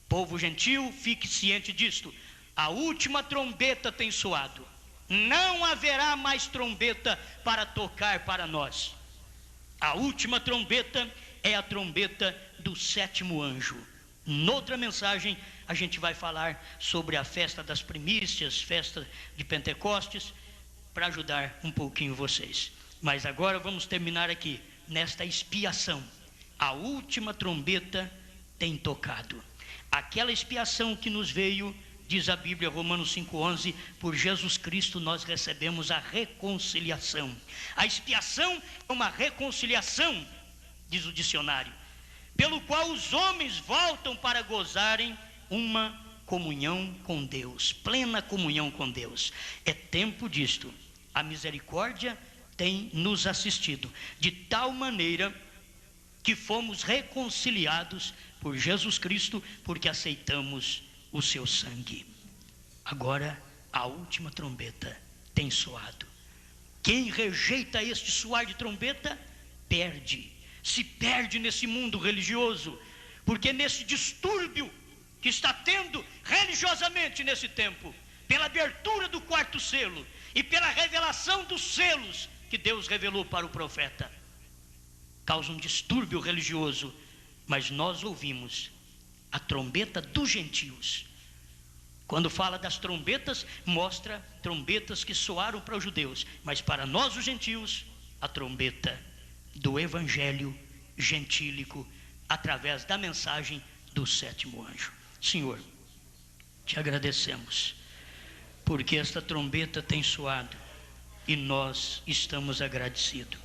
Povo gentil, fique ciente disto: a última trombeta tem soado. Não haverá mais trombeta para tocar para nós. A última trombeta é a trombeta do sétimo anjo. Noutra mensagem a gente vai falar sobre a festa das primícias, festa de Pentecostes, para ajudar um pouquinho vocês. Mas agora vamos terminar aqui nesta expiação. A última trombeta tem tocado. Aquela expiação que nos veio, diz a Bíblia, Romanos 5,11, por Jesus Cristo nós recebemos a reconciliação. A expiação é uma reconciliação, diz o dicionário, pelo qual os homens voltam para gozarem uma comunhão com Deus, plena comunhão com Deus. É tempo disto. A misericórdia tem nos assistido, de tal maneira que fomos reconciliados por Jesus Cristo, porque aceitamos o seu sangue. Agora a última trombeta tem soado. Quem rejeita este soar de trombeta, se perde nesse mundo religioso, porque nesse distúrbio que está tendo religiosamente nesse tempo, pela abertura do quarto selo e pela revelação dos selos que Deus revelou para o profeta, causa um distúrbio religioso, mas nós ouvimos a trombeta dos gentios. Quando fala das trombetas, mostra trombetas que soaram para os judeus, mas para nós os gentios, a trombeta do evangelho gentílico, através da mensagem do sétimo anjo. Senhor, te agradecemos, porque esta trombeta tem soado, e nós estamos agradecidos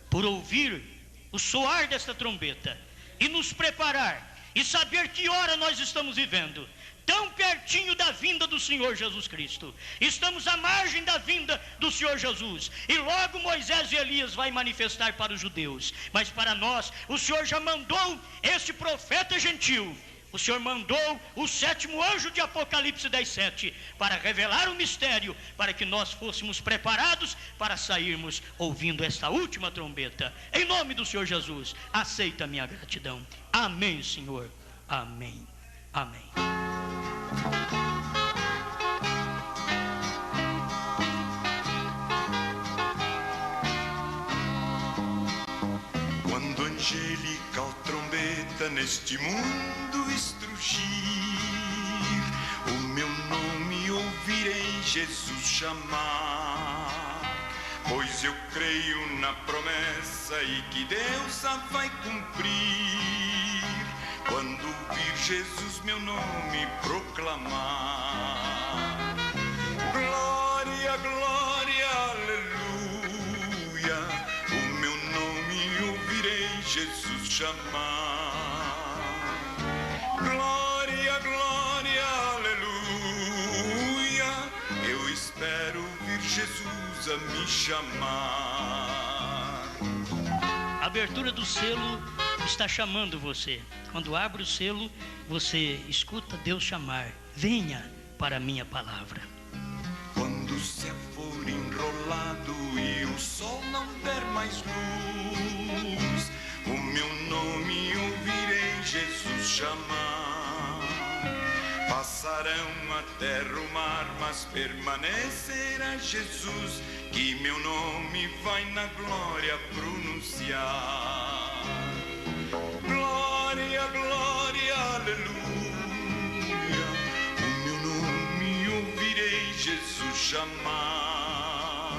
por ouvir o soar desta trombeta, e nos preparar, e saber que hora nós estamos vivendo, tão pertinho da vinda do Senhor Jesus Cristo. Estamos à margem da vinda do Senhor Jesus, e logo Moisés e Elias vai manifestar para os judeus, mas para nós, o Senhor já mandou este profeta gentil. O Senhor mandou o sétimo anjo de Apocalipse 10:7 para revelar o mistério, para que nós fôssemos preparados para sairmos ouvindo esta última trombeta. Em nome do Senhor Jesus, aceita a minha gratidão. Amém, Senhor. Amém. Amém. Quando angelical trombeta neste mundo estrugir, o meu nome ouvirei Jesus chamar, pois eu creio na promessa e que Deus a vai cumprir. Quando ouvir Jesus meu nome proclamar, glória, glória, aleluia, o meu nome ouvirei Jesus chamar. Glória, glória, aleluia, eu espero ouvir Jesus a me chamar. A abertura do selo está chamando você. Quando abre o selo, você escuta Deus chamar: venha para a minha palavra. Quando o céu for enrolado e o sol não der mais luz, o meu nome ouvirei Jesus chamar. Passarão a terra, o mar, mas permanecerá Jesus, que meu nome vai na glória pronunciar. Glória, glória, aleluia, o meu nome ouvirei Jesus chamar.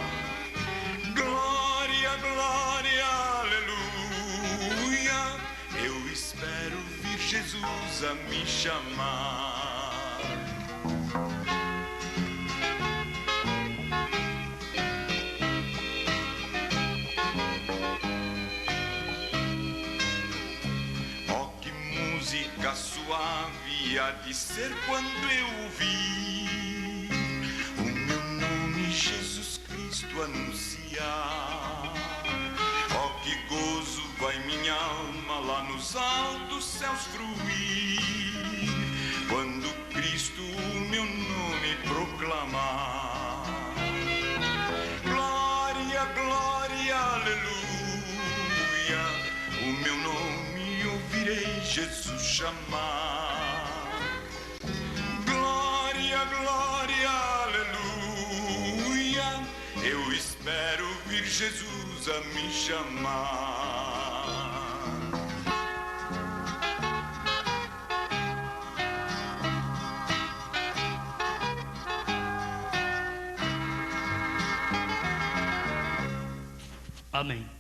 Glória, glória, aleluia, eu espero ouvir Jesus a me chamar. Música suave há de ser quando eu ouvir o meu nome Jesus Cristo anunciar. Oh, que gozo vai minha alma lá nos altos céus fruir, quando Cristo o meu nome proclamar. Glória, glória, aleluia, o meu nome ouvirei Jesus chamar. Glória, glória, aleluia, eu espero ouvir Jesus a me chamar. Amém.